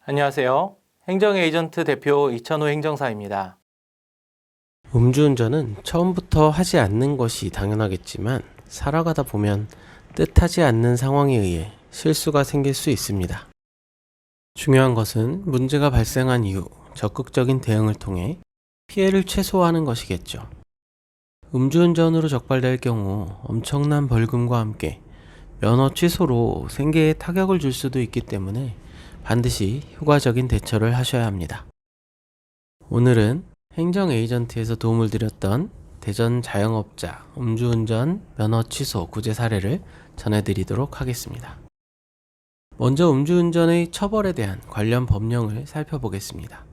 안녕하세요. 행정에이전트 대표 이천호 행정사입니다. 음주운전은 처음부터 하지 않는 것이 당연하겠지만 살아가다 보면 뜻하지 않는 상황에 의해 실수가 생길 수 있습니다. 중요한 것은 문제가 발생한 이후 적극적인 대응을 통해 피해를 최소화하는 것이겠죠. 음주운전으로 적발될 경우 엄청난 벌금과 함께 면허 취소로 생계에 타격을 줄 수도 있기 때문에 반드시 효과적인 대처를 하셔야 합니다. 오늘은 행정 에이전트에서 도움을 드렸던 대전 자영업자 음주운전 면허 취소 구제 사례를 전해드리도록 하겠습니다. 먼저 음주운전의 처벌에 대한 관련 법령을 살펴보겠습니다.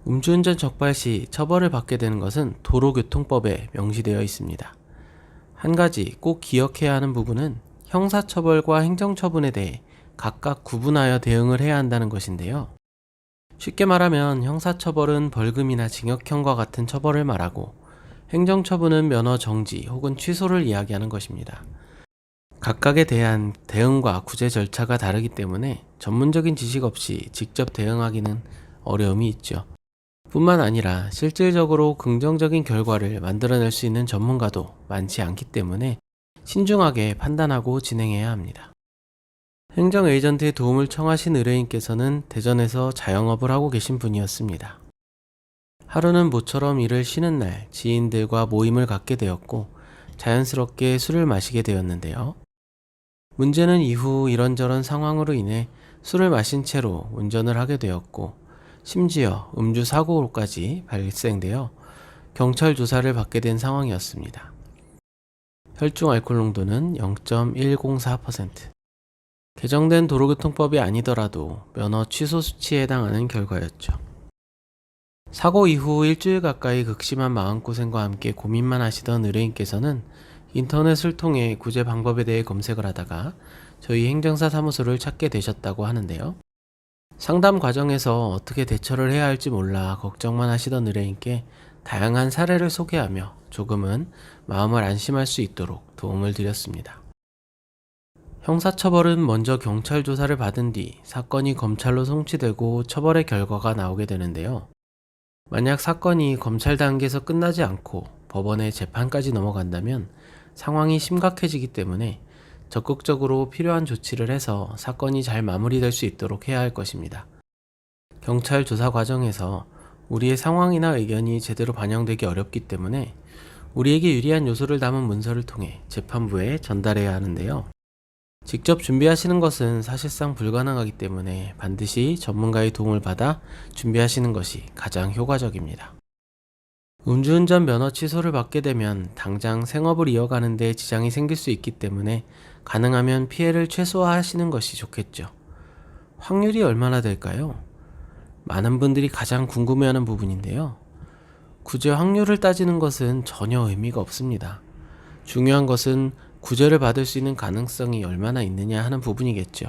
음주운전 적발 시 처벌을 받게 되는 것은 도로교통법에 명시되어 있습니다. 한 가지 꼭 기억해야 하는 부분은 형사처벌과 행정처분에 대해 각각 구분하여 대응을 해야 한다는 것인데요. 쉽게 말하면 형사처벌은 벌금이나 징역형과 같은 처벌을 말하고 행정처분은 면허 정지 혹은 취소를 이야기하는 것입니다. 각각에 대한 대응과 구제 절차가 다르기 때문에 전문적인 지식 없이 직접 대응하기는 어려움이 있죠. 뿐만 아니라 실질적으로 긍정적인 결과를 만들어낼 수 있는 전문가도 많지 않기 때문에 신중하게 판단하고 진행해야 합니다. 행정 에이전트의 도움을 청하신 의뢰인께서는 대전에서 자영업을 하고 계신 분이었습니다. 하루는 모처럼 일을 쉬는 날 지인들과 모임을 갖게 되었고 자연스럽게 술을 마시게 되었는데요. 문제는 이후 이런저런 상황으로 인해 술을 마신 채로 운전을 하게 되었고 심지어 음주 사고로까지 발생되어 경찰 조사를 받게 된 상황이었습니다. 혈중 알코올 농도는 0.104%. 개정된 도로교통법이 아니더라도 면허 취소 수치에 해당하는 결과였죠. 사고 이후 일주일 가까이 극심한 마음고생과 함께 고민만 하시던 의뢰인께서는 인터넷을 통해 구제 방법에 대해 검색을 하다가 저희 행정사 사무소를 찾게 되셨다고 하는데요. 상담 과정에서 어떻게 대처를 해야 할지 몰라 걱정만 하시던 의뢰인께 다양한 사례를 소개하며 조금은 마음을 안심할 수 있도록 도움을 드렸습니다. 형사처벌은 먼저 경찰 조사를 받은 뒤 사건이 검찰로 송치되고 처벌의 결과가 나오게 되는데요. 만약 사건이 검찰 단계에서 끝나지 않고 법원의 재판까지 넘어간다면 상황이 심각해지기 때문에 적극적으로 필요한 조치를 해서 사건이 잘 마무리될 수 있도록 해야 할 것입니다. 경찰 조사 과정에서 우리의 상황이나 의견이 제대로 반영되기 어렵기 때문에 우리에게 유리한 요소를 담은 문서를 통해 재판부에 전달해야 하는데요. 직접 준비하시는 것은 사실상 불가능하기 때문에 반드시 전문가의 도움을 받아 준비하시는 것이 가장 효과적입니다. 음주운전 면허 취소를 받게 되면 당장 생업을 이어가는 데 지장이 생길 수 있기 때문에 가능하면 피해를 최소화하시는 것이 좋겠죠. 확률이 얼마나 될까요? 많은 분들이 가장 궁금해하는 부분인데요. 구제 확률을 따지는 것은 전혀 의미가 없습니다. 중요한 것은 구제를 받을 수 있는 가능성이 얼마나 있느냐 하는 부분이겠죠.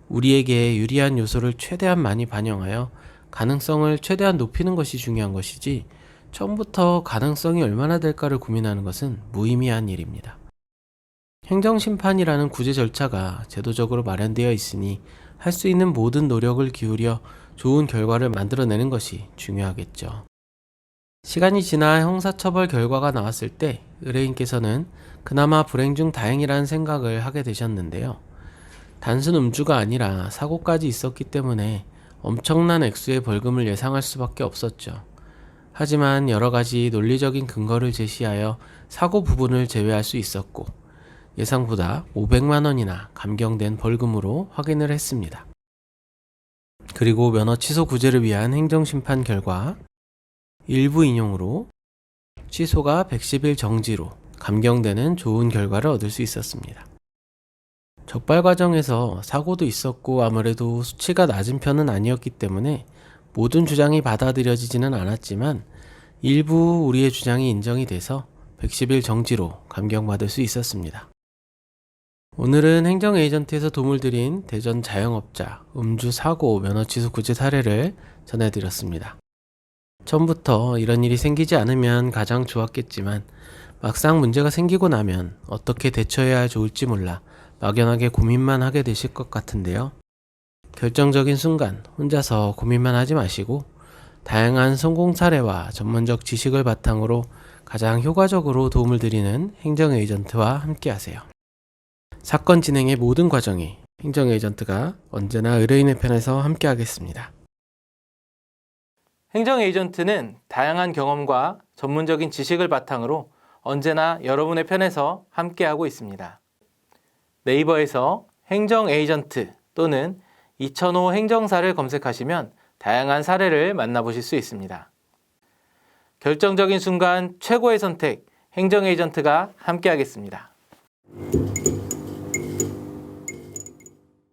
우리에게 유리한 요소를 최대한 많이 반영하여 가능성을 최대한 높이는 것이 중요한 것이지 처음부터 가능성이 얼마나 될까를 고민하는 것은 무의미한 일입니다. 행정심판이라는 구제 절차가 제도적으로 마련되어 있으니 할 수 있는 모든 노력을 기울여 좋은 결과를 만들어내는 것이 중요하겠죠. 시간이 지나 형사처벌 결과가 나왔을 때 의뢰인께서는 그나마 불행 중 다행이라는 생각을 하게 되셨는데요. 단순 음주가 아니라 사고까지 있었기 때문에 엄청난 액수의 벌금을 예상할 수밖에 없었죠. 하지만 여러 가지 논리적인 근거를 제시하여 사고 부분을 제외할 수 있었고 예상보다 500만 원이나 감경된 벌금으로 확인을 했습니다. 그리고 면허 취소 구제를 위한 행정심판 결과 일부 인용으로 취소가 110일 정지로 감경되는 좋은 결과를 얻을 수 있었습니다. 적발 과정에서 사고도 있었고 아무래도 수치가 낮은 편은 아니었기 때문에 모든 주장이 받아들여지지는 않았지만 일부 우리의 주장이 인정이 돼서 110일 정지로 감경받을 수 있었습니다. 오늘은 행정 에이전트에서 도움을 드린 대전 자영업자 음주 사고 면허 취소 구제 사례를 전해드렸습니다. 처음부터 이런 일이 생기지 않으면 가장 좋았겠지만 막상 문제가 생기고 나면 어떻게 대처해야 좋을지 몰라 막연하게 고민만 하게 되실 것 같은데요. 결정적인 순간 혼자서 고민만 하지 마시고 다양한 성공 사례와 전문적 지식을 바탕으로 가장 효과적으로 도움을 드리는 행정 에이전트와 함께 하세요. 사건 진행의 모든 과정이 행정 에이전트가 언제나 의뢰인의 편에서 함께 하겠습니다. 행정 에이전트는 다양한 경험과 전문적인 지식을 바탕으로 언제나 여러분의 편에서 함께하고 있습니다. 네이버에서 행정 에이전트 또는 2005 행정사를 검색하시면 다양한 사례를 만나보실 수 있습니다. 결정적인 순간 최고의 선택, 행정 에이전트가 함께하겠습니다.